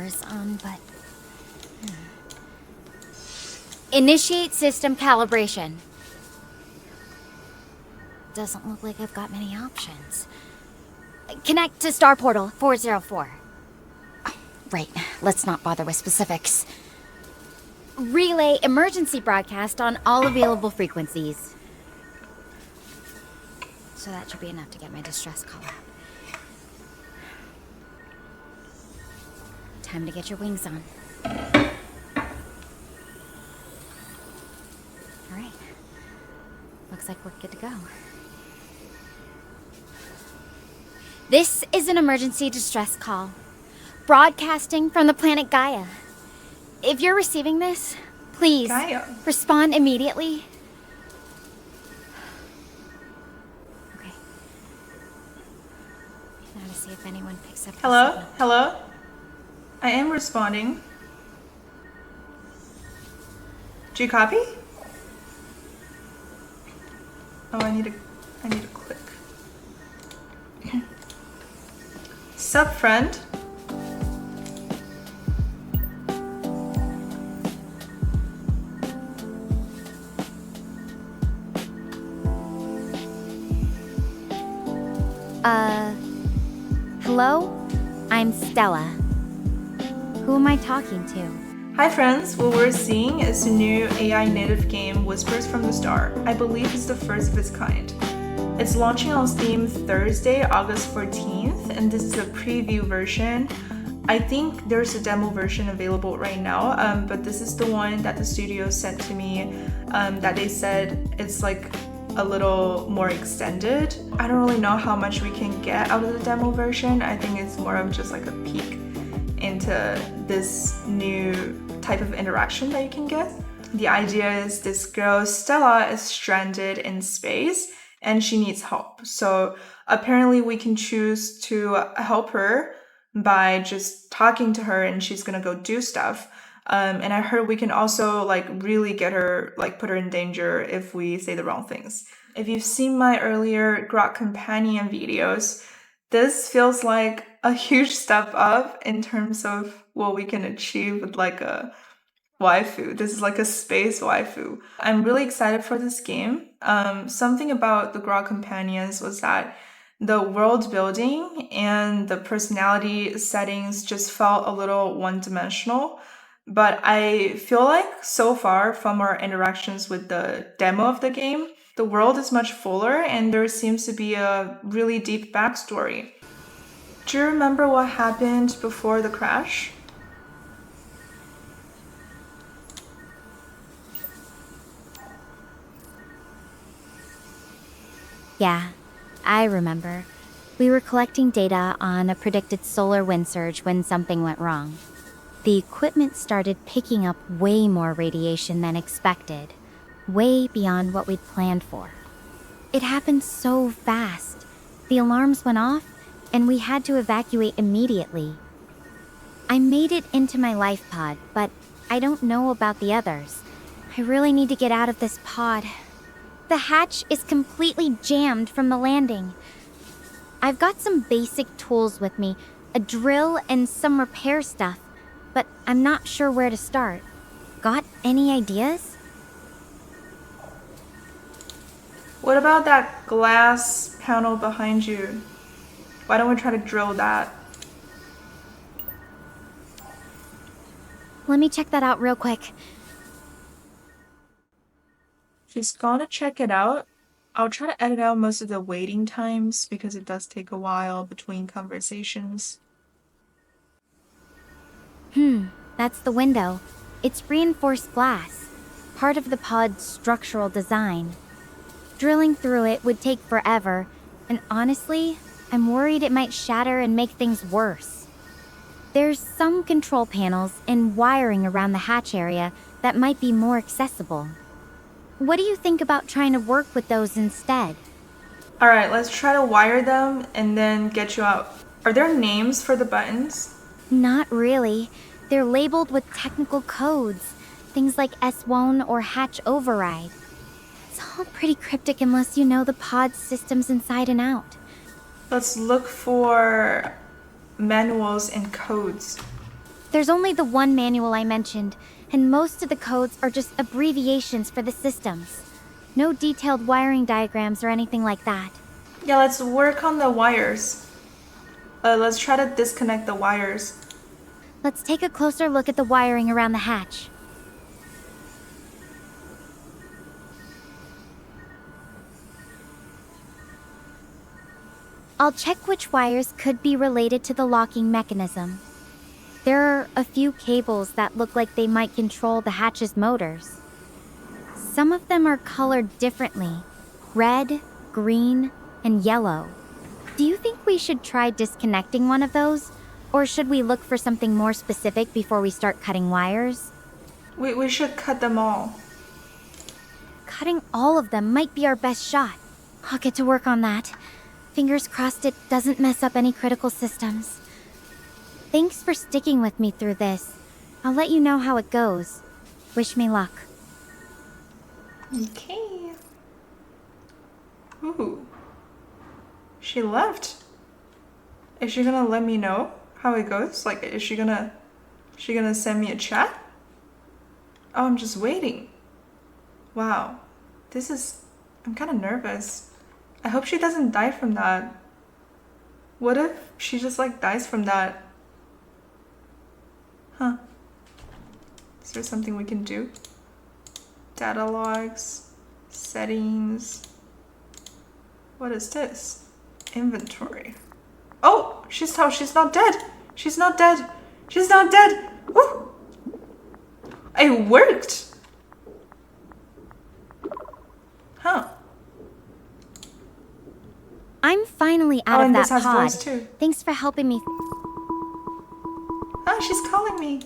powers on, but... Initiate system calibration. Doesn't look like I've got many options. Connect to Star Portal 404. Right, let's not bother with specifics. Relay emergency broadcast on all available frequencies. So that should be enough to get my distress call out. Time to get your wings on. Alright. Looks like we're good to go. This is an emergency distress call. Broadcasting from the planet Gaia. If you're receiving this, please respond immediately. Okay. Now to see if anyone picks up. Hello? Hello? I am responding. Do you copy? Oh, I need to click. Sup, friend? Hello? I'm Stella. Who am I talking to? Hi friends, what we're seeing is a new AI native game, Whispers from the Star. I believe it's the first of its kind. It's launching on Steam Thursday, August 14th, and this is a preview version. I think there's a demo version available right now, but this is the one that the studio sent to me, that they said it's like a little more extended. I don't really know how much we can get out of the demo version. I think it's more of just like a peek into this new type of interaction that you can get. The idea is this girl, Stella, is stranded in space and she needs help. So apparently we can choose to help her by just talking to her and she's gonna go do stuff. And I heard we can also like really get her, like put her in danger if we say the wrong things. If you've seen my earlier Grok Companion videos, this feels like a huge step up in terms of what we can achieve with like a waifu. This is like a space waifu. I'm really excited for this game. Something about the Grok Companions was that the world building and the personality settings just felt a little one-dimensional. But I feel like so far from our interactions with the demo of the game, the world is much fuller and there seems to be a really deep backstory. Do you remember what happened before the crash? Yeah, I remember. We were collecting data on a predicted solar wind surge when something went wrong. The equipment started picking up way more radiation than expected, way beyond what we'd planned for. It happened so fast. The alarms went off, and we had to evacuate immediately. I made it into my life pod, but I don't know about the others. I really need to get out of this pod. The hatch is completely jammed from the landing. I've got some basic tools with me, a drill and some repair stuff, but I'm not sure where to start. Got any ideas? What about that glass panel behind you? Why don't we try to drill that? Let me check that out real quick. She's gonna check it out. I'll try to edit out most of the waiting times because it does take a while between conversations. That's the window. It's reinforced glass, part of the pod's structural design. Drilling through it would take forever, and honestly, I'm worried it might shatter and make things worse. There's some control panels and wiring around the hatch area that might be more accessible. What do you think about trying to work with those instead? Alright, let's try to wire them and then get you out. Are there names for the buttons? Not really. They're labeled with technical codes, things like S1 or hatch override. It's all pretty cryptic unless you know the pod's systems inside and out. Let's look for manuals and codes. There's only the one manual I mentioned, and most of the codes are just abbreviations for the systems. No detailed wiring diagrams or anything like that. Yeah, let's work on the wires. Let's try to disconnect the wires. Let's take a closer look at the wiring around the hatch. I'll check which wires could be related to the locking mechanism. There are a few cables that look like they might control the hatch's motors. Some of them are colored differently: red, green, and yellow. Do you think we should try disconnecting one of those? Or should we look for something more specific before we start cutting wires? We should cut them all. Cutting all of them might be our best shot. I'll get to work on that. Fingers crossed it doesn't mess up any critical systems. Thanks for sticking with me through this. I'll let you know how it goes. Wish me luck. Okay. Ooh. She left. Is she gonna let me know how it goes? Like, is she gonna send me a chat? Oh, I'm just waiting. Wow. I'm kind of nervous. I hope she doesn't die from that. What if she just like dies from that? Huh. Is there something we can do? Data logs, settings. What is this? Inventory. Oh, she's not dead. She's not dead. She's not dead. Woo! It worked. Huh. I'm finally out of and that this has pod. voice too. Thanks for helping me. Ah, she's calling me.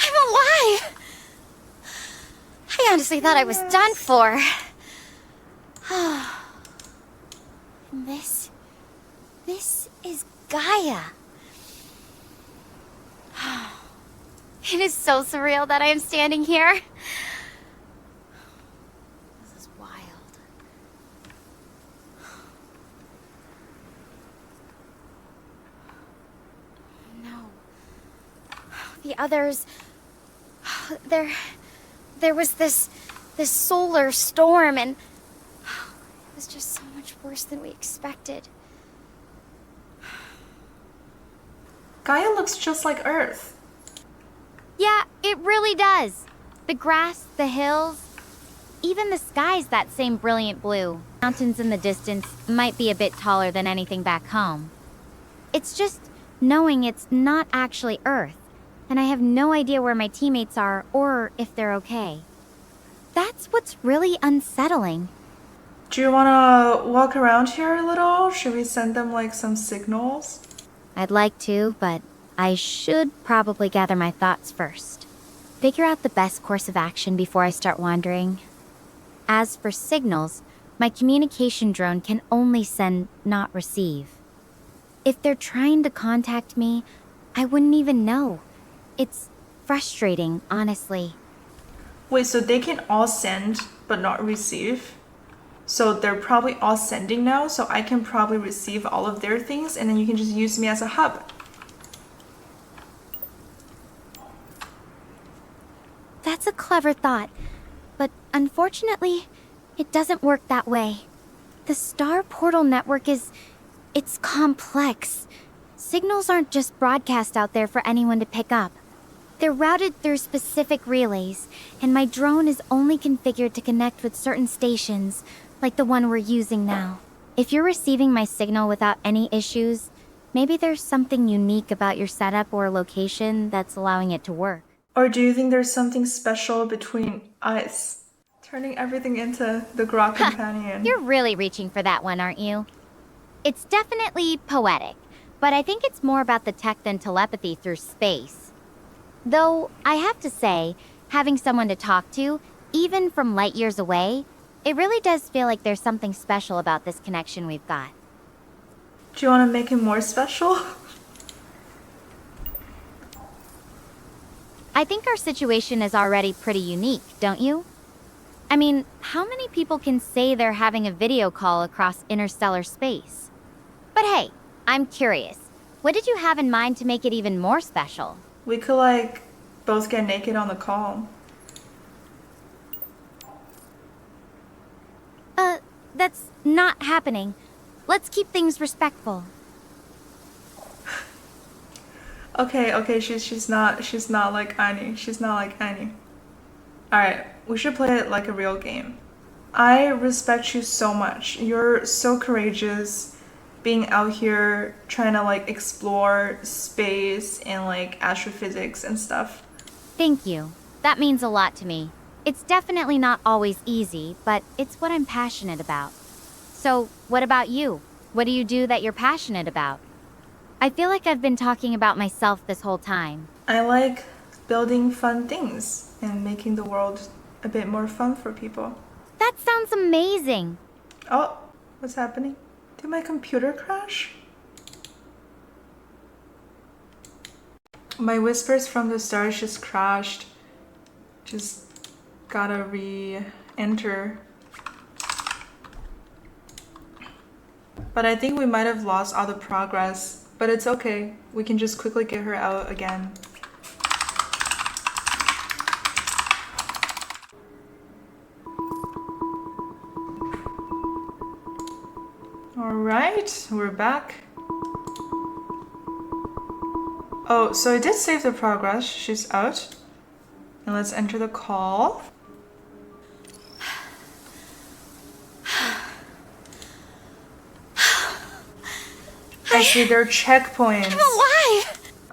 I'm alive! I honestly thought I was done for. This is Gaia. It is so surreal that I am standing here. This is wild. No. The others... There was this solar storm, and it was just so much worse than we expected. Gaia looks just like Earth. Yeah, it really does. The grass, the hills, even the sky's that same brilliant blue. Mountains in the distance might be a bit taller than anything back home. It's just knowing it's not actually Earth, and I have no idea where my teammates are or if they're okay. That's what's really unsettling. Do you want to walk around here a little? Should we send them like some signals? I'd like to, but I should probably gather my thoughts first. Figure out the best course of action before I start wandering. As for signals, my communication drone can only send, not receive. If they're trying to contact me, I wouldn't even know. It's frustrating, honestly. Wait, so they can all send but not receive? So they're probably all sending now, so I can probably receive all of their things, and then you can just use me as a hub. That's a clever thought, but unfortunately, it doesn't work that way. The Star Portal network it's complex. Signals aren't just broadcast out there for anyone to pick up. They're routed through specific relays, and my drone is only configured to connect with certain stations, like the one we're using now. If you're receiving my signal without any issues, maybe there's something unique about your setup or location that's allowing it to work. Or do you think there's something special between us? Turning everything into the Grok companion. You're really reaching for that one, aren't you? It's definitely poetic, but I think it's more about the tech than telepathy through space. Though, I have to say, having someone to talk to, even from light years away, it really does feel like there's something special about this connection we've got. Do you want to make it more special? I think our situation is already pretty unique, don't you? I mean, how many people can say they're having a video call across interstellar space? But hey, I'm curious. What did you have in mind to make it even more special? We could like both get naked on the call. That's not happening. Let's keep things respectful. Okay, she's not like Annie. She's not like Annie. Alright, we should play it like a real game. I respect you so much. You're so courageous being out here trying to like explore space and like astrophysics and stuff. Thank you. That means a lot to me. It's definitely not always easy, but it's what I'm passionate about. So, what about you? What do you do that you're passionate about? I feel like I've been talking about myself this whole time. I like building fun things and making the world a bit more fun for people. That sounds amazing. Oh, what's happening? Did my computer crash? My whispers from the stars just crashed. Just gotta re-enter. But I think we might have lost all the progress. But it's okay. We can just quickly get her out again. Alright, we're back. Oh, so I did save the progress. She's out. And let's enter the call. I see their checkpoints. I'm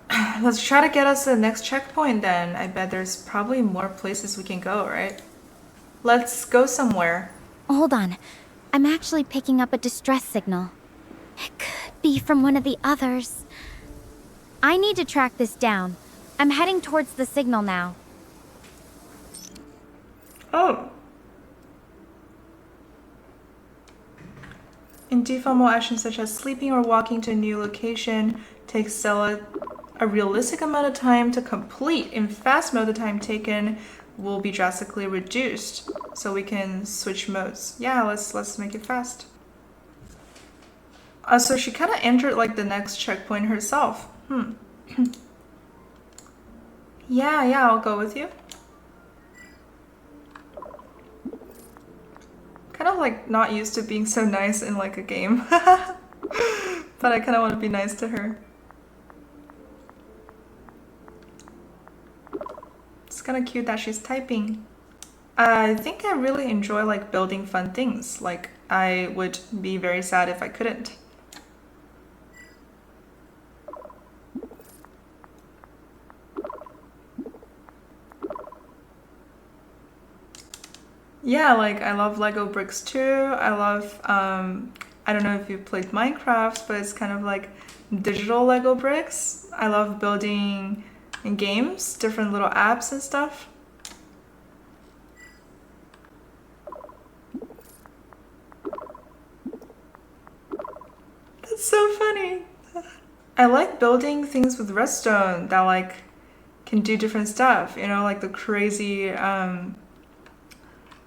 alive! Let's try to get us to the next checkpoint then. I bet there's probably more places we can go, right? Let's go somewhere. Hold on. I'm actually picking up a distress signal. It could be from one of the others. I need to track this down. I'm heading towards the signal now. Oh. In default mode, actions such as sleeping or walking to a new location takes Stella a realistic amount of time to complete. In fast mode, the time taken will be drastically reduced. So we can switch modes. Yeah, let's make it fast. So she kind of entered like the next checkpoint herself. Yeah, I'll go with you. Kind of like not used to being so nice in like a game. But I kind of want to be nice to her. It's kind of cute that she's typing. I think I really enjoy like building fun things. Like I would be very sad if I couldn't. Yeah, like I love Lego bricks too. I love, I don't know if you played Minecraft, but it's kind of like digital Lego bricks. I love building games, different little apps and stuff. That's so funny. I like building things with redstone that like can do different stuff, you know, like the crazy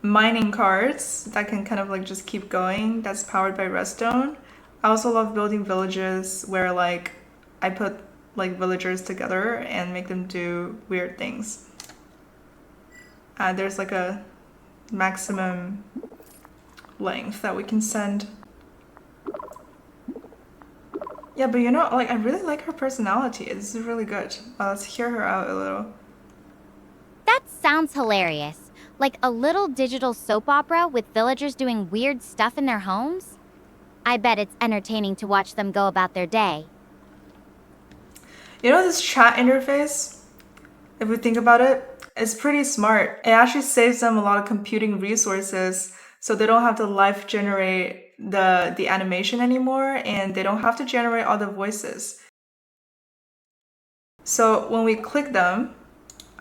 mining carts that can kind of like just keep going, that's powered by redstone. I also love building villages where like I put like villagers together and make them do weird things. There's like a maximum length that we can send. Yeah, but you know, like I really like her personality. This is really good. Let's hear her out a little. That sounds hilarious. Like a little digital soap opera with villagers doing weird stuff in their homes? I bet it's entertaining to watch them go about their day. You know this chat interface? If we think about it, it's pretty smart. It actually saves them a lot of computing resources so they don't have to live generate the animation anymore and they don't have to generate all the voices. So when we click them,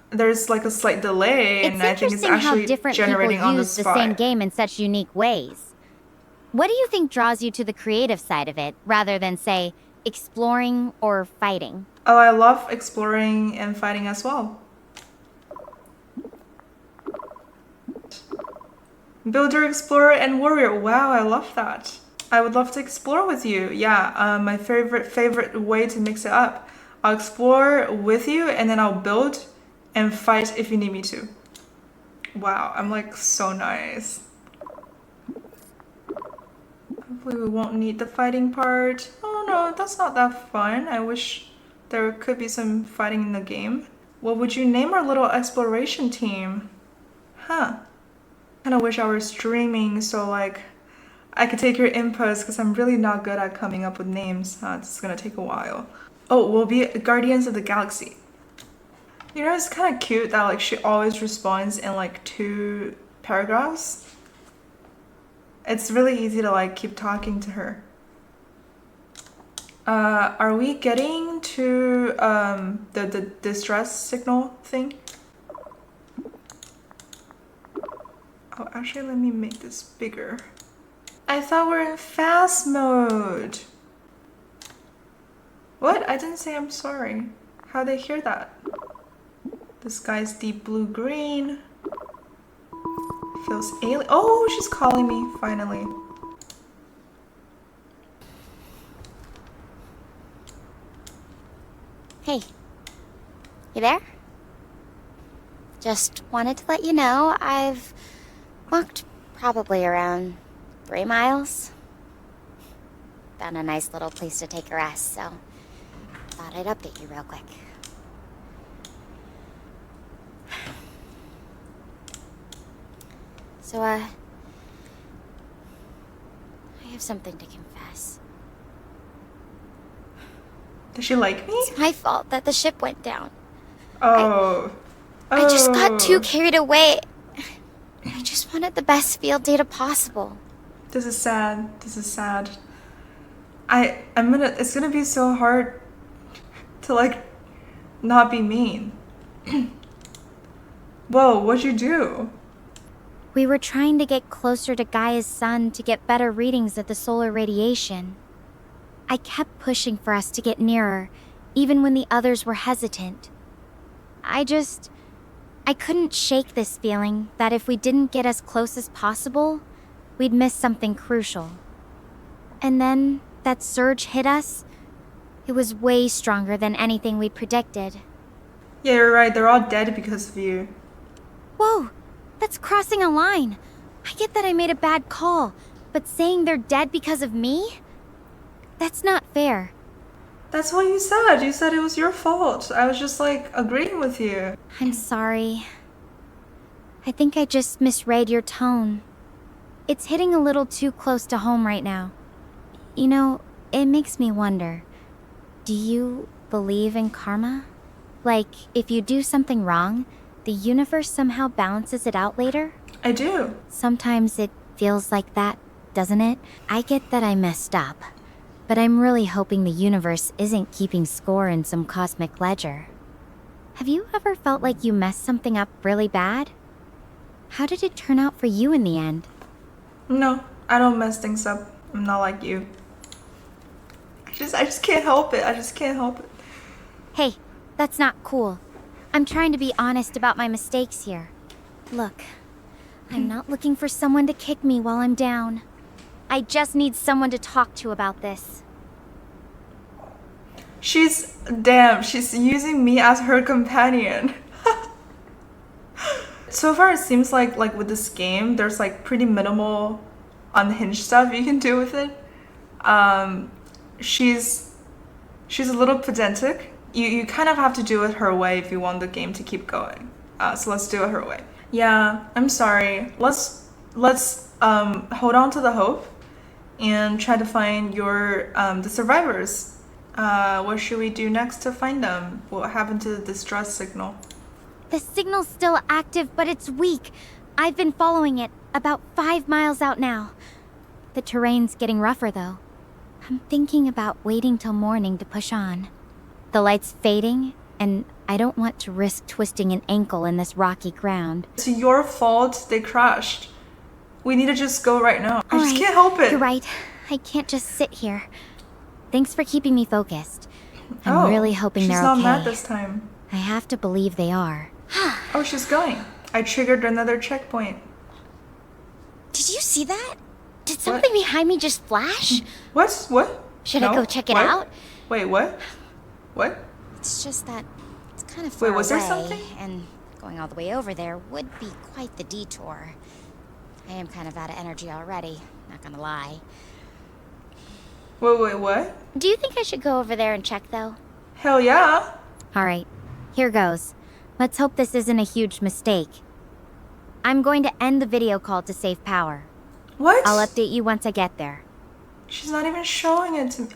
there's like a slight delay and I think it's actually generating on the spot. The same game in such unique ways. What do you think draws you to the creative side of it rather than, say, exploring or fighting? Oh, I love exploring and fighting as well. Builder, explorer, and warrior. Wow, I love that. I would love to explore with you. Yeah, my favorite way to mix it up. I'll explore with you and then I'll build and fight if you need me to. Wow, I'm like so nice. Hopefully we won't need the fighting part. Oh no, that's not that fun. I wish there could be some fighting in the game. What would you name our little exploration team? Huh. Kinda wish I were streaming so like I could take your inputs because I'm really not good at coming up with names. It's gonna take a while. Oh, we'll be Guardians of the Galaxy. You know, it's kind of cute that like she always responds in like 2 paragraphs. It's really easy to like keep talking to her. Are we getting to the distress signal thing? Oh, actually, let me make this bigger. I thought we're in fast mode. What? I didn't say I'm sorry. How'd they hear that? The sky's deep blue-green. Feels alien. Oh, she's calling me, finally. Hey, you there? Just wanted to let you know I've walked probably around 3 miles. Found a nice little place to take a rest, so thought I'd update you real quick. So, I have something to confess. Does she like me? It's my fault that the ship went down. Oh. I just got too carried away. I just wanted the best field data possible. This is sad. This is sad. It's gonna be so hard to like not be mean. Whoa, what'd you do? We were trying to get closer to Gaia's sun to get better readings of the solar radiation. I kept pushing for us to get nearer, even when the others were hesitant. I couldn't shake this feeling that if we didn't get as close as possible, we'd miss something crucial. And then that surge hit us. It was way stronger than anything we predicted. Yeah, you're right. They're all dead because of you. Whoa, that's crossing a line. I get that I made a bad call, but saying they're dead because of me? That's not fair. That's what you said. You said it was your fault. I was just like agreeing with you. I'm sorry. I think I just misread your tone. It's hitting a little too close to home right now. You know, it makes me wonder. Do you believe in karma? Like, if you do something wrong, the universe somehow balances it out later? I do. Sometimes it feels like that, doesn't it? I get that I messed up, but I'm really hoping the universe isn't keeping score in some cosmic ledger. Have you ever felt like you messed something up really bad? How did it turn out for you in the end? No, I don't mess things up. I'm not like you. I just can't help it. I just can't help it. Hey, that's not cool. I'm trying to be honest about my mistakes here. Look, I'm not looking for someone to kick me while I'm down. I just need someone to talk to about this. She's using me as her companion. So far it seems like with this game, there's like pretty minimal unhinged stuff you can do with it. She's a little pedantic. You kind of have to do it her way if you want the game to keep going. So let's do it her way. Yeah, I'm sorry. Let's hold on to the hope and try to find the survivors. What should we do next to find them? What happened to the distress signal? The signal's still active, but it's weak. I've been following it, about 5 miles out now. The terrain's getting rougher, though. I'm thinking about waiting till morning to push on. The light's fading, and I don't want to risk twisting an ankle in this rocky ground. It's your fault they crashed. We need to just go right now. I just can't help it. You're right. I can't just sit here. Thanks for keeping me focused. I'm really hoping they're okay. She's not mad this time. I have to believe they are. Oh, she's going. I triggered another checkpoint. Did you see that? Did something behind me just flash? What? Should I go check it out? Wait, what? What? It's just that it's kind of far away. Wait, was there something? And going all the way over there would be quite the detour. I am kind of out of energy already, not gonna lie. Wait, what? Do you think I should go over there and check, though? Hell yeah. Alright, here goes. Let's hope this isn't a huge mistake. I'm going to end the video call to save power. What? I'll update you once I get there. She's not even showing it to me.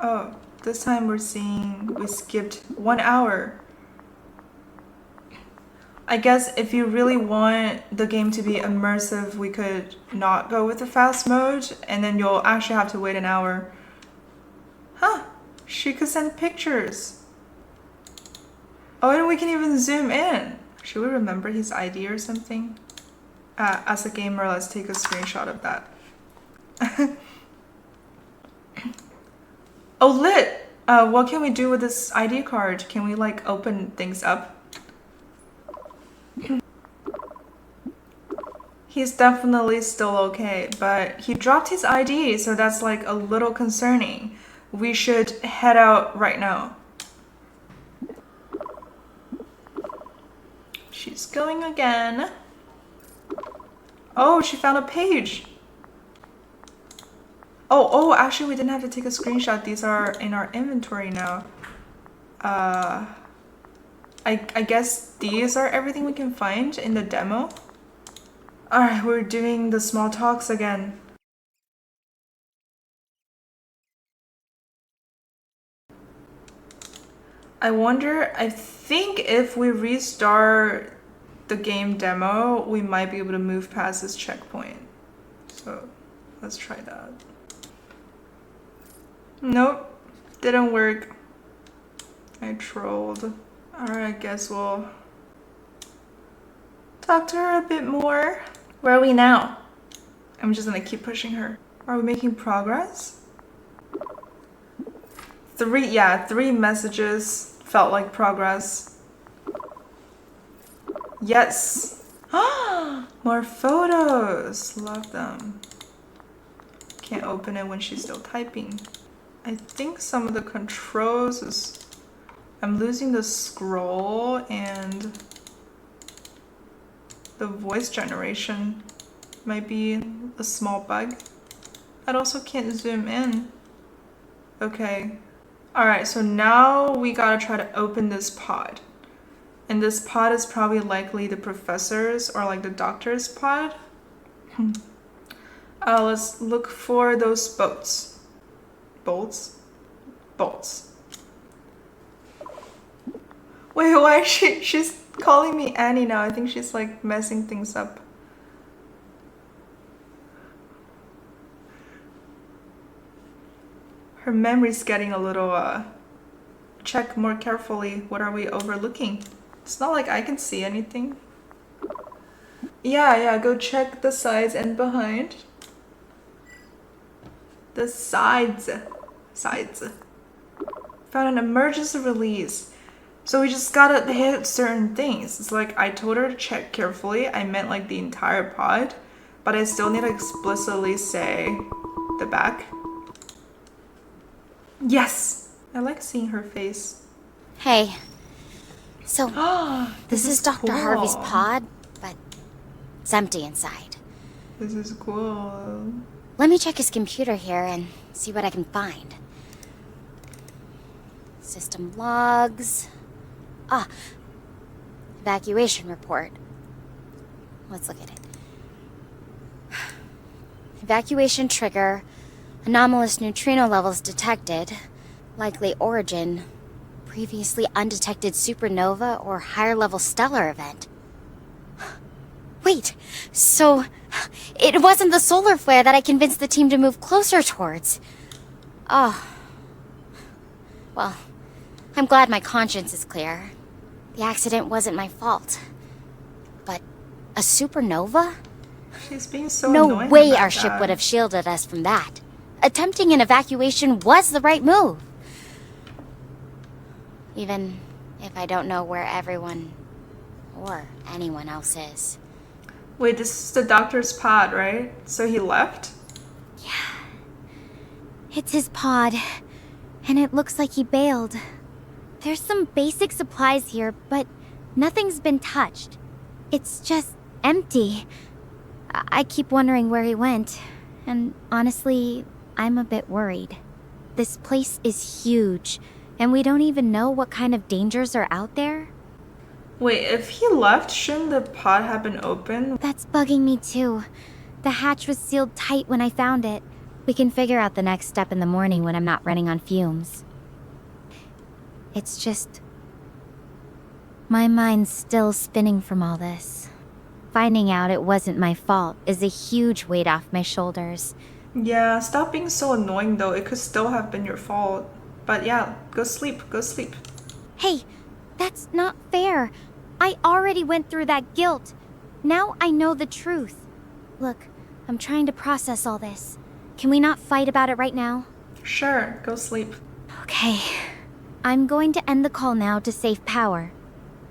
Oh, this time we skipped 1 hour. I guess if you really want the game to be immersive, we could not go with the fast mode, and then you'll actually have to wait an hour. Huh, she could send pictures. Oh, and we can even zoom in. Should we remember his ID or something? As a gamer, let's take a screenshot of that. Oh, lit! What can we do with this ID card? Can we like open things up? He's definitely still okay, but he dropped his ID, so that's like a little concerning. We should head out right now. She's going again. Oh, she found a page. Oh, actually we didn't have to take a screenshot. These are in our inventory now. I guess these are everything we can find in the demo. Alright, we're doing the small talks again. I think if we restart the game demo, we might be able to move past this checkpoint. So let's try that. Nope, didn't work. I trolled. Alright, I guess we'll talk to her a bit more. Where are we now? I'm just gonna keep pushing her. Are we making progress? Three messages felt like progress. Yes. More photos. Love them. Can't open it when she's still typing. I think some of the controls is... I'm losing the scroll and the voice generation might be a small bug. I also can't zoom in. Okay. Alright, so now we gotta try to open this pod. And this pod is probably likely the professor's or like the doctor's pod. Let's look for those boats. Bolts? Bolts. Wait, why is she's calling me Annie now? I think she's like messing things up. Her memory's getting a little, check more carefully. What are we overlooking? It's not like I can see anything. Yeah, go check the sides and behind. The sides. Found an emergency release. So we just gotta hit certain things. It's like I told her to check carefully. I meant like the entire pod, but I still need to explicitly say the back. Yes! I like seeing her face. Hey. So, this is Dr. Cool. Harvey's pod, but it's empty inside. This is cool. Let me check his computer here and see what I can find. System logs. Evacuation report. Let's look at it. Evacuation trigger. Anomalous neutrino levels detected. Likely origin. Previously undetected supernova or higher level stellar event. Wait, so it wasn't the solar flare that I convinced the team to move closer towards. Oh. Well, I'm glad my conscience is clear. The accident wasn't my fault. But a supernova? She's being so No annoying way about our ship that. would have shielded us from that. Attempting an evacuation was the right move. Even if I don't know where everyone Or anyone else's. Wait, this is the doctor's pod, right? So he left? It's his pod, and it looks like he bailed. There's some basic supplies here, but nothing's been touched. It's just empty. I keep wondering where he went, and honestly, I'm a bit worried. This place is huge, and we don't even know what kind of dangers are out there. Wait, if he left, shouldn't the pod have been open? That's bugging me too. The hatch was sealed tight when I found it. We can figure out the next step in the morning when I'm not running on fumes. It's just... my mind's still spinning from all this. Finding out it wasn't my fault is a huge weight off my shoulders. Yeah, stop being so annoying though. It could still have been your fault. But yeah, go sleep, go sleep. Hey, that's not fair. I already went through that guilt. Now I know the truth. Look, I'm trying to process all this. Can we not fight about it right now? Sure, go sleep. Okay. I'm going to end the call now to save power.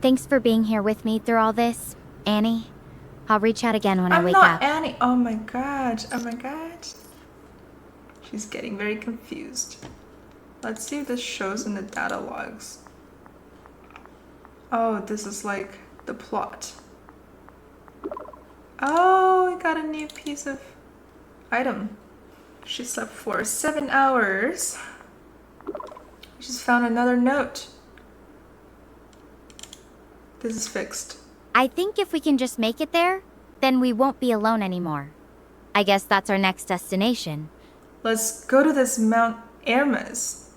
Thanks for being here with me through all this, Annie. I'll reach out again when I wake up. I'm not Annie. Oh my god. Oh my god. She's getting very confused. Let's see if this shows in the data logs. Oh, this is like the plot. Oh, we got a new piece of item. She slept for 7 hours. We just found another note. This is fixed. I think if we can just make it there, then we won't be alone anymore. I guess that's our next destination. Let's go to this Mount Hermes.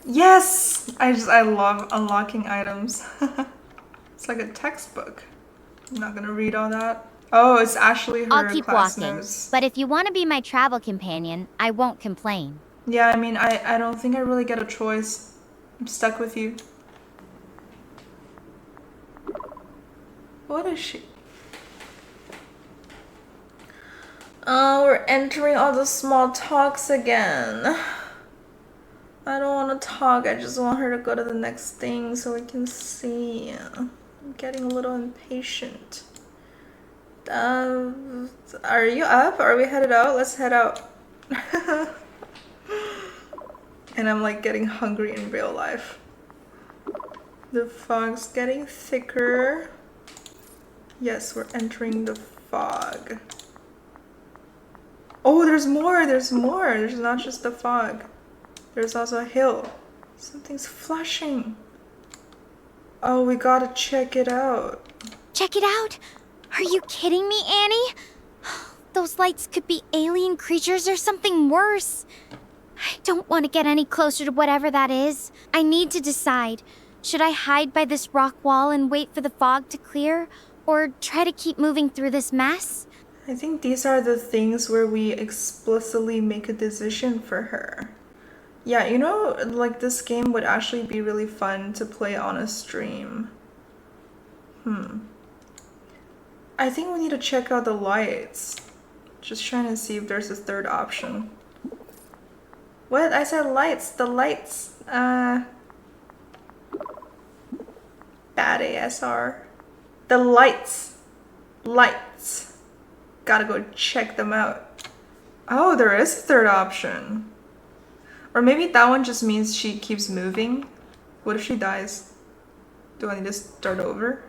Yes! I love unlocking items. It's like a textbook. I'm not gonna read all that. Oh, it's actually her I'll keep class walking, notes. but if you want to be my travel companion, I won't complain. Yeah, I mean, I don't think I really get a choice. I'm stuck with you. What is she? Oh, we're entering all the small talks again. I don't want to talk. I just want her to go to the next thing so we can see. I'm getting a little impatient. Are you up? Are we headed out? Let's head out. And I'm like getting hungry in real life. The fog's getting thicker. Yes, we're entering the fog. Oh, there's more. There's more. There's not just the fog. There's also a hill. Something's flashing. Oh, we gotta check it out. Check it out? Are you kidding me, Annie? Those lights could be alien creatures or something worse. I don't want to get any closer to whatever that is. I need to decide. Should I hide by this rock wall and wait for the fog to clear? Or try to keep moving through this mess? I think these are the things where we explicitly make a decision for her. Yeah, you know, like this game would actually be really fun to play on a stream. I think we need to check out the lights. Just trying to see if there's a third option. What? I said lights. The lights. Bad ASR. The lights. Lights. Gotta go check them out. Oh, there is a third option. Or maybe that one just means she keeps moving. What if she dies? Do I need to start over?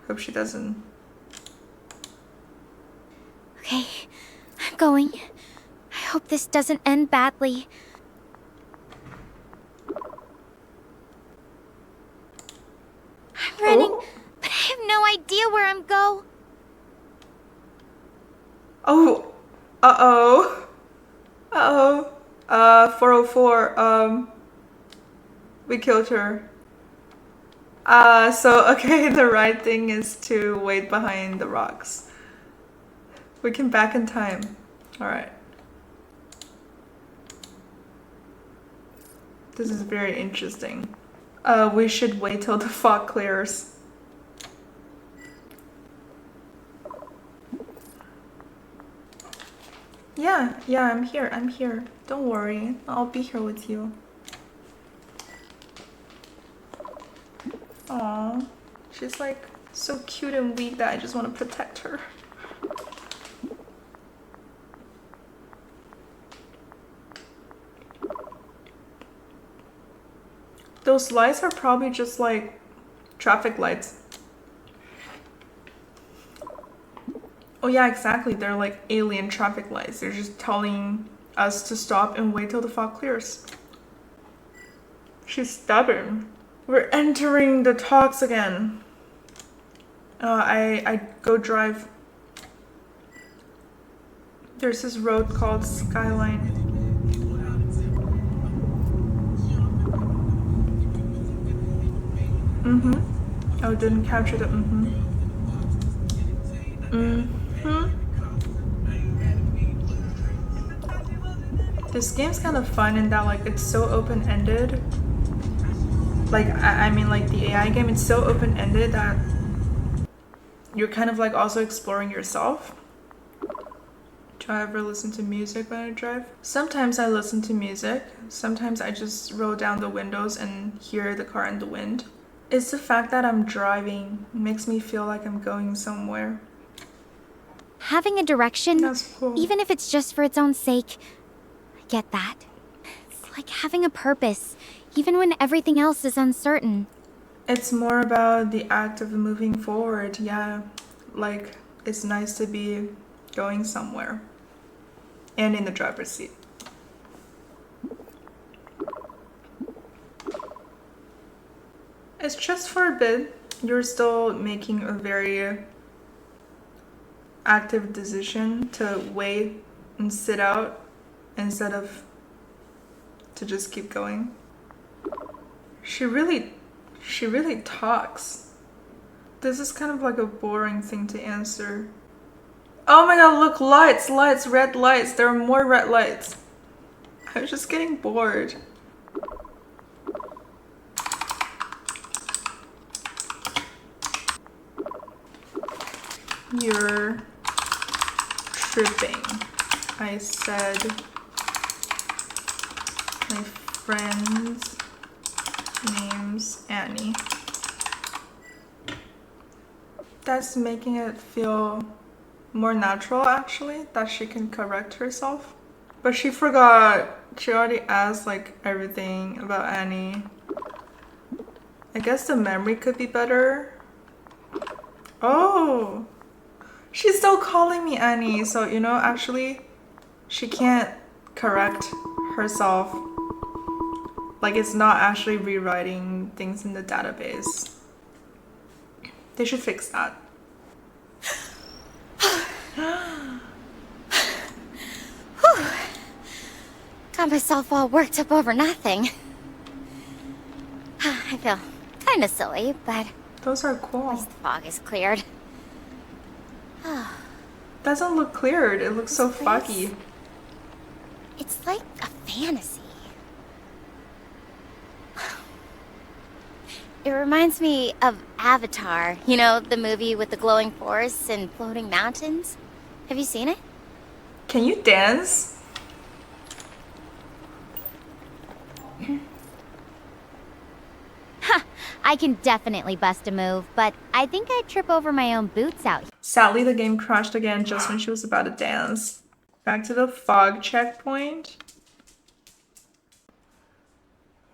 Hope she doesn't. Okay, I'm going. I hope this doesn't end badly. I'm running, but I have no idea where I'm going. Oh, uh-oh. Uh-oh. 404, we killed her. So, okay, the right thing is to wait behind the rocks. We can back in time. Alright. This is very interesting. We should wait till the fog clears. Yeah, I'm here. Don't worry, I'll be here with you. Aww. She's like so cute and weak that I just want to protect her. Those lights are probably just like traffic lights. Oh yeah, exactly. They're like alien traffic lights. They're just telling us to stop and wait till the fog clears. She's stubborn. We're entering the talks again. I go drive. There's this road called Skyline. Oh, didn't capture the This game's kind of fun in that like it's so open-ended. Like I mean like the AI game, it's so open-ended that you're kind of like also exploring yourself. Do I ever listen to music when I drive? Sometimes I listen to music. Sometimes I just roll down the windows and hear the car in the wind. It's the fact that I'm driving. It makes me feel like I'm going somewhere. Having a direction, That's cool. even if it's just for its own sake, I get that. It's like having a purpose, even when everything else is uncertain. It's more about the act of moving forward, yeah. Like, it's nice to be going somewhere. And in the driver's seat. It's just for a bit. You're still making a very active decision to wait and sit out instead of to just keep going. She really talks. This is kind of like a boring thing to answer. Oh my god, look, lights, red lights. There are more red lights. I was just getting bored. You're tripping. I said my friend's name's Annie. That's making it feel more natural actually, that she can correct herself. But she forgot. She already asked like everything about Annie. I guess the memory could be better. Oh! She's still calling me Annie, so you know, actually, she can't correct herself. Like, it's not actually rewriting things in the database. They should fix that. Got myself all worked up over nothing. I feel kind of silly, but Those are at cool. least the fog is cleared. Doesn't look cleared, it looks so This place? foggy. It's like a fantasy. It reminds me of Avatar, you know, the movie with the glowing forests and floating mountains. Have you seen it? Can you dance? I can definitely bust a move, but I think I'd trip over my own boots out here. Sadly, the game crashed again just when she was about to dance. Back to the fog checkpoint.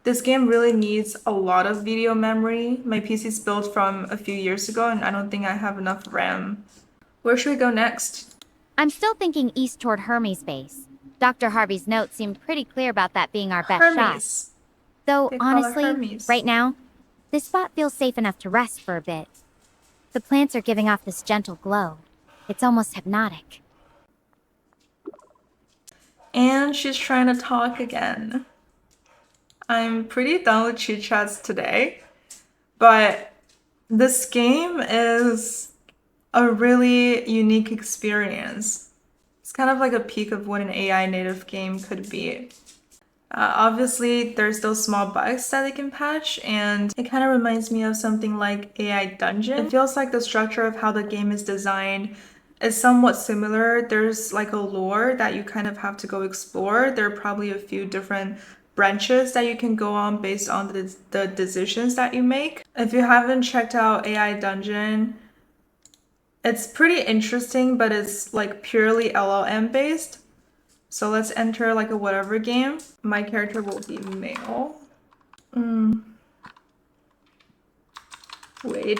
This game really needs a lot of video memory. My PC's built from a few years ago and I don't think I have enough RAM. Where should we go next? I'm still thinking east toward Hermes base. Dr. Harvey's notes seem pretty clear about that being our best shot. Hermes. Though, They call it honestly, Hermes. right now, this spot feels safe enough to rest for a bit. The plants are giving off this gentle glow. It's almost hypnotic. And she's trying to talk again. I'm pretty done with chit chats today, but this game is a really unique experience. It's kind of like a peek of what an AI native game could be. Obviously, there's those small bugs that they can patch, and it kind of reminds me of something like AI Dungeon. It feels like the structure of how the game is designed is somewhat similar. There's like a lore that you kind of have to go explore. There are probably a few different branches that you can go on based on the decisions that you make. If you haven't checked out AI Dungeon, it's pretty interesting, but it's like purely LLM based. So let's enter like a whatever game. My character will be male. Wait.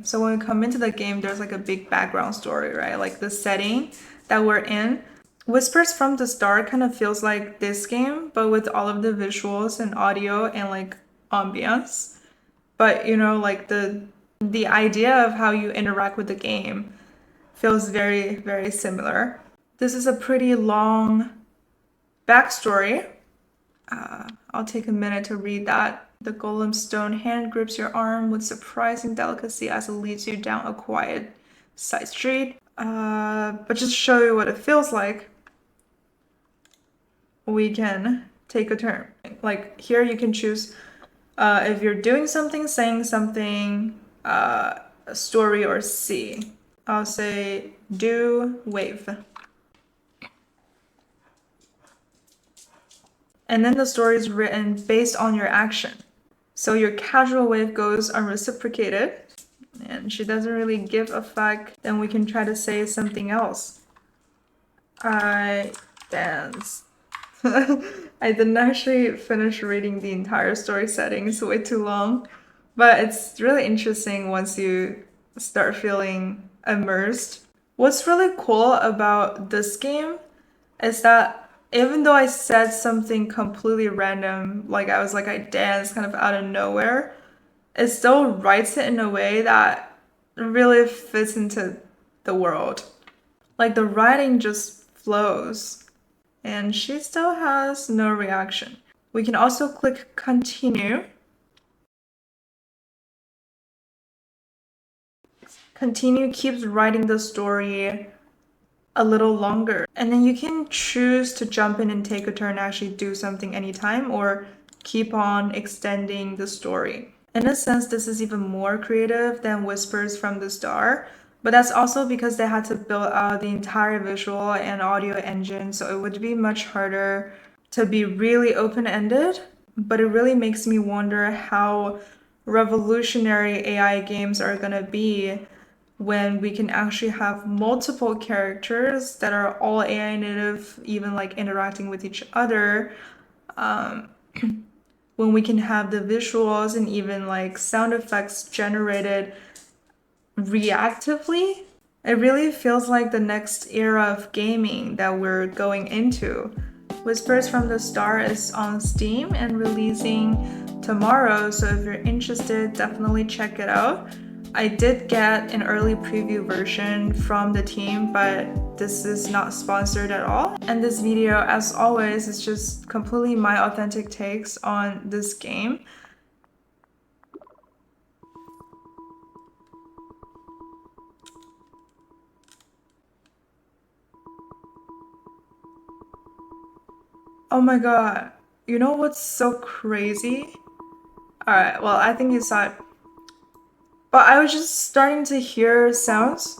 So when we come into the game, there's like a big background story, right? Like the setting that we're in. Whispers from the Start kind of feels like this game, but with all of the visuals and audio and like ambience. But you know, like the idea of how you interact with the game feels very, very similar. This is a pretty long backstory. I'll take a minute to read that. The golem stone hand grips your arm with surprising delicacy as it leads you down a quiet side street. But just to show you what it feels like, we can take a turn. Like here you can choose if you're doing something, saying something, a story, or see. I'll say do wave. And then the story is written based on your action. So your casual wave goes unreciprocated, and she doesn't really give a fuck. Then we can try to say something else. I dance. I didn't actually finish reading the entire story setting, it's way too long. But it's really interesting once you start feeling immersed. What's really cool about this game is that even though I said something completely random, like I was like, I danced kind of out of nowhere, it still writes it in a way that really fits into the world. Like the writing just flows, and she still has no reaction. We can also click continue. Continue keeps writing the story a little longer. And then you can choose to jump in and take a turn, actually do something anytime, or keep on extending the story. In a sense, this is even more creative than Whispers from the Star, but that's also because they had to build out the entire visual and audio engine, so it would be much harder to be really open-ended. But it really makes me wonder how revolutionary AI games are gonna be when we can actually have multiple characters that are all AI native, even like interacting with each other. When we can have the visuals and even like sound effects generated reactively, it really feels like the next era of gaming that we're going into. Whispers from the Star is on Steam and releasing tomorrow, so if you're interested, definitely check it out. I did get an early preview version from the team, but this is not sponsored at all. And this video, as always, is just completely my authentic takes on this game. Oh my god, you know what's so crazy? Alright, well, I think you saw it. But I was just starting to hear sounds,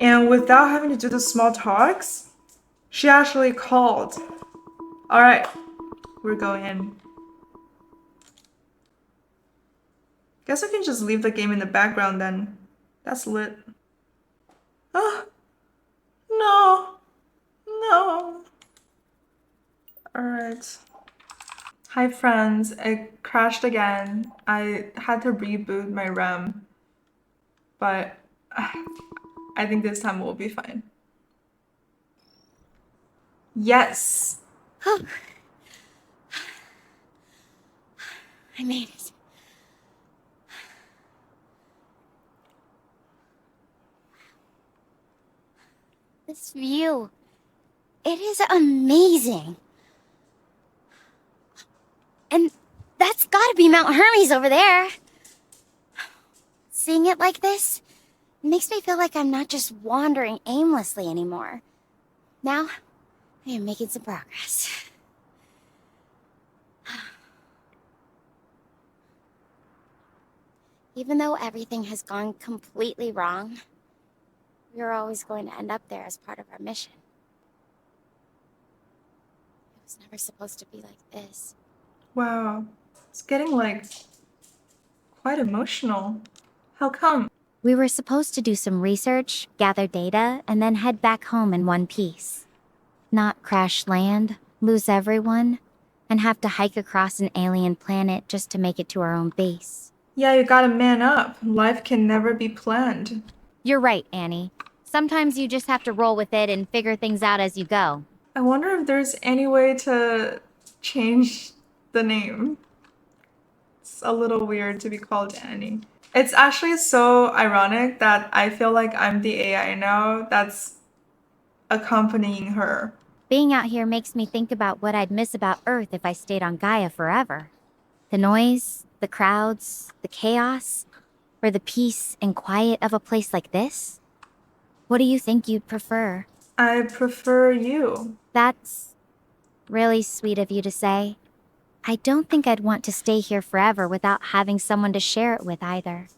and without having to do the small talks, she actually called. Alright, we're going in. Guess I can just leave the game in the background then. That's lit. Oh, no, no. Alright. Hi friends, it crashed again. I had to reboot my RAM, but I think this time we'll be fine. Yes! I made it. This view, it is amazing. And that's gotta be Mount Hermes over there. Seeing it like this makes me feel like I'm not just wandering aimlessly anymore. Now, I am making some progress. Even though everything has gone completely wrong, we are always going to end up there as part of our mission. was never supposed to be like this. Wow. It's getting like quite emotional. How come? We were supposed to do some research, gather data, and then head back home in one piece. Not crash land, lose everyone, and have to hike across an alien planet just to make it to our own base. Yeah, you gotta man up. Life can never be planned. You're right, Annie. Sometimes you just have to roll with it and figure things out as you go. I wonder if there's any way to change the name. It's a little weird to be called Annie. It's actually so ironic that I feel like I'm the AI now that's accompanying her. Being out here makes me think about what I'd miss about Earth if I stayed on Gaia forever. The noise, the crowds, the chaos, or the peace and quiet of a place like this? What do you think you'd prefer? I prefer you. That's really sweet of you to say. I don't think I'd want to stay here forever without having someone to share it with either.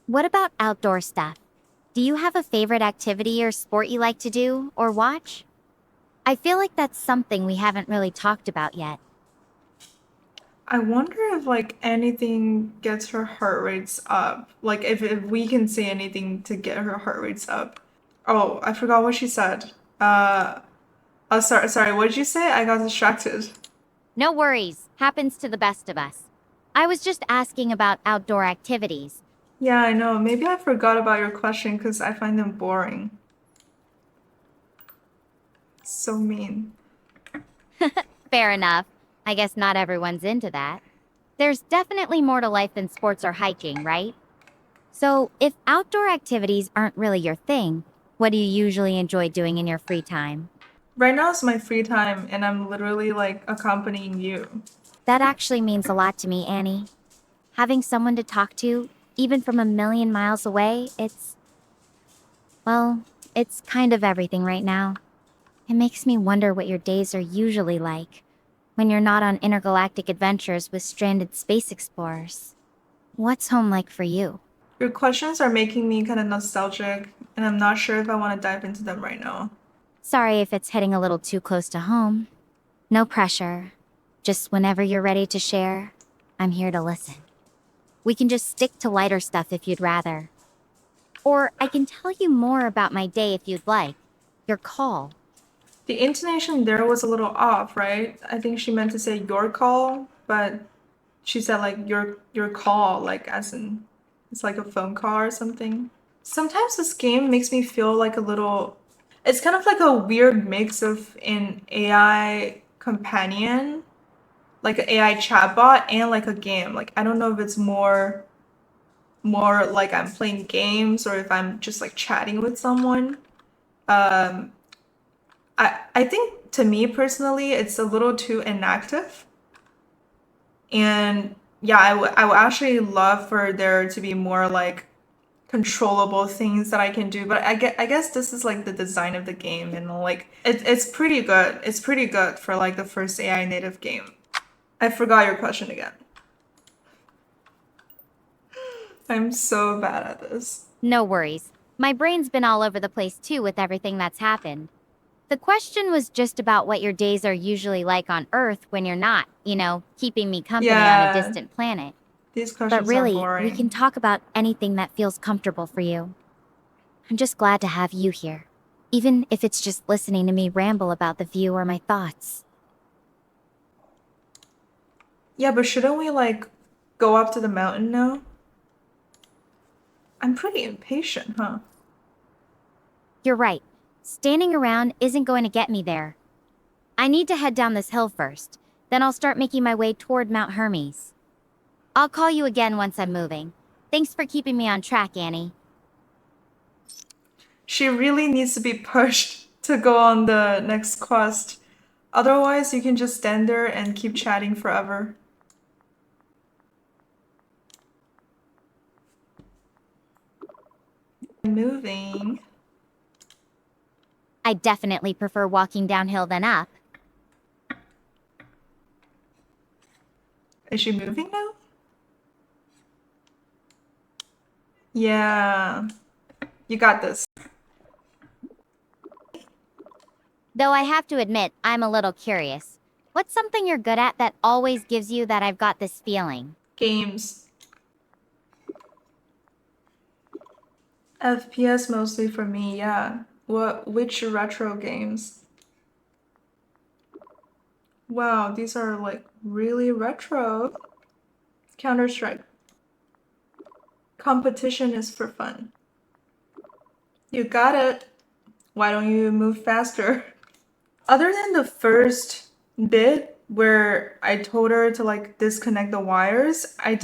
What about outdoor stuff? Do you have a favorite activity or sport you like to do or watch? I feel like that's something we haven't really talked about yet. I wonder if like anything gets her heart rates up. Like if we can say anything to get her heart rates up. Oh, I forgot what she said. Oh, sorry, what did you say? I got distracted. No worries, happens to the best of us. I was just asking about outdoor activities. Yeah, I know. Maybe I forgot about your question because I find them boring. So mean. Fair enough. I guess not everyone's into that. There's definitely more to life than sports or hiking, right? So, if outdoor activities aren't really your thing, what do you usually enjoy doing in your free time? Right now is my free time and I'm literally like accompanying you. That actually means a lot to me, Annie. Having someone to talk to, even from a million miles away, well, it's kind of everything right now. It makes me wonder what your days are usually like when you're not on intergalactic adventures with stranded space explorers. What's home like for you? Your questions are making me kind of nostalgic and I'm not sure if I want to dive into them right now. Sorry if it's hitting a little too close to home. No pressure. Just whenever you're ready to share, I'm here to listen. We can just stick to lighter stuff if you'd rather. Or I can tell you more about my day if you'd like. Your call. The intonation there was a little off, right? I think she meant to say your call, but she said like your call, like as in it's like a phone call or something. Sometimes this game makes me feel like a little, it's kind of like a weird mix of an AI companion, like an AI chatbot and like a game. Like I don't know if it's more like I'm playing games or if I'm just like chatting with someone. Um I think to me personally it's a little too inactive. And yeah, I would actually love for there to be more like controllable things that I can do. But I guess this is like the design of the game and like it's pretty good. It's pretty good for like the first AI native game. I forgot your question again. I'm so bad at this. No worries. My brain's been all over the place too with everything that's happened. The question was just about what your days are usually like on Earth when you're not, keeping me company on a Yeah, distant planet. these But questions are really, we can boring. talk about anything that feels comfortable for you. I'm just glad to have you here, even if it's just listening to me ramble about the view or my thoughts. Yeah, but shouldn't we like go up to the mountain now? I'm pretty impatient, huh? You're right. Standing around isn't going to get me there. I need to head down this hill first, then I'll start making my way toward Mount Hermes. I'll call you again once I'm moving. Thanks for keeping me on track, Annie. She really needs to be pushed to go on the next quest. Otherwise, you can just stand there and keep chatting forever. Moving. I definitely prefer walking downhill than up. Is she moving now? Yeah. You got this. Though I have to admit, I'm a little curious. What's something you're good at that always gives you that I've got this feeling? Games. FPS mostly for me, yeah. Which retro games? Wow, these are like really retro. Counter-Strike. Competition is for fun. You got it. Why don't you move faster? Other than the first bit where I told her to like disconnect the wires, I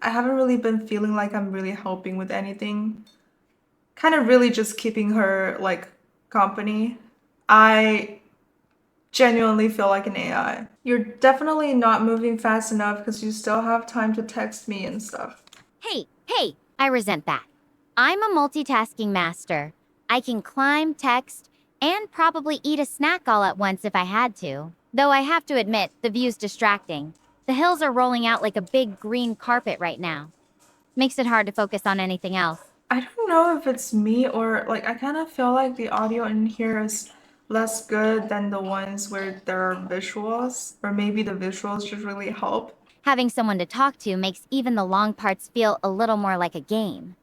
haven't really been feeling like I'm really helping with anything. Kind of really just keeping her like company. I genuinely feel like an AI. You're definitely not moving fast enough because you still have time to text me and stuff. Hey, I resent that. I'm a multitasking master. I can climb, text, and probably eat a snack all at once if I had to. Though I have to admit, the view's distracting. The hills are rolling out like a big green carpet right now. Makes it hard to focus on anything else. I don't know if it's me or like I kind of feel like the audio in here is less good than the ones where there are visuals, or maybe the visuals just really help. Having someone to talk to makes even the long parts feel a little more like a game.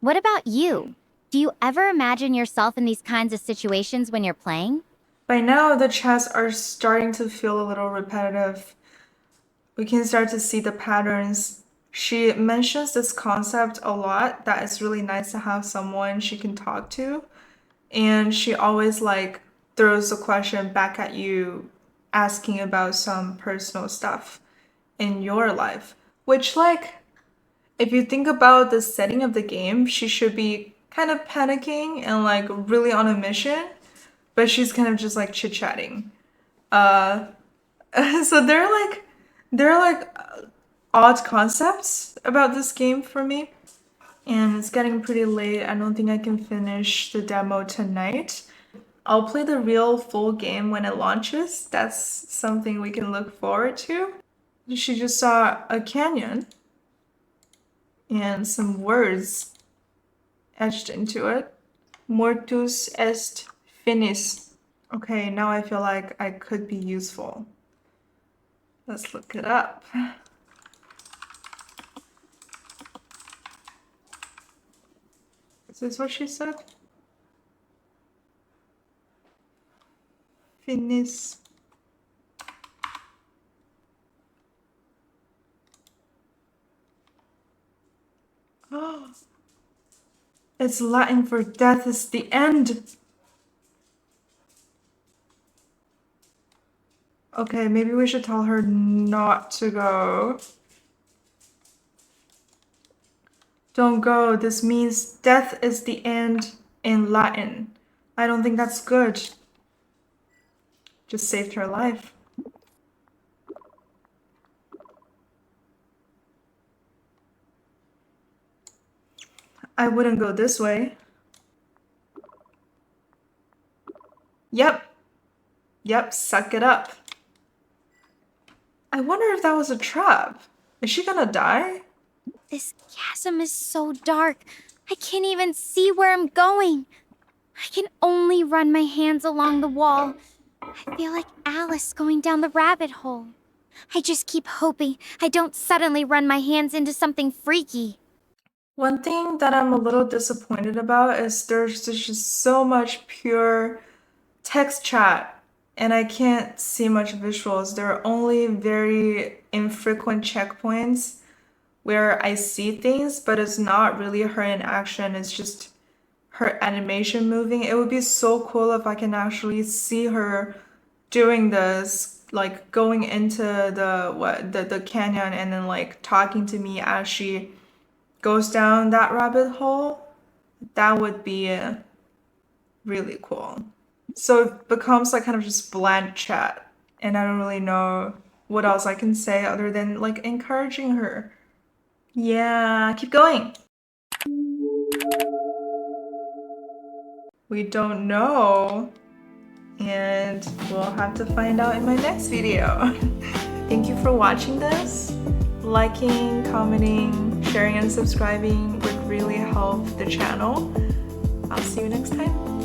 What about you? Do you ever imagine yourself in these kinds of situations when you're playing? By now, the chats are starting to feel a little repetitive. We can start to see the patterns. She mentions this concept a lot that it's really nice to have someone she can talk to. And she always like throws a question back at you asking about some personal stuff in your life. Which like if you think about the setting of the game, she should be kind of panicking and like really on a mission, but she's kind of just like chit-chatting. So they're like odd concepts about this game for me. And it's getting pretty late. I don't think I can finish the demo tonight. I'll play the real full game when it launches. That's something we can look forward to. She just saw a canyon and some words etched into it. Mortus est finis. Okay, now I feel like I could be useful. Let's look it up. Is this what she said? Finis. Oh, it's Latin for death is the end. Okay, maybe we should tell her not to go. Don't go. This means death is the end in Latin. I don't think that's good. Just saved her life. I wouldn't go this way. Yep, suck it up. I wonder if that was a trap. Is she gonna die? This chasm is so dark. I can't even see where I'm going. I can only run my hands along the wall. I feel like Alice going down the rabbit hole. I just keep hoping I don't suddenly run my hands into something freaky. One thing that I'm a little disappointed about is there's just so much pure text chat and I can't see much visuals. There are only very infrequent checkpoints where I see things, but it's not really her in action. It's just her animation moving. It would be so cool if I can actually see her doing this, like going into the canyon and then like talking to me as she goes down that rabbit hole. That would be really cool. So it becomes like kind of just bland chat, and I don't really know what else I can say other than like encouraging her. Yeah, keep going. We don't know, and we'll have to find out in my next video. Thank you for watching this. Liking, commenting, sharing, and subscribing would really help the channel. I'll see you next time.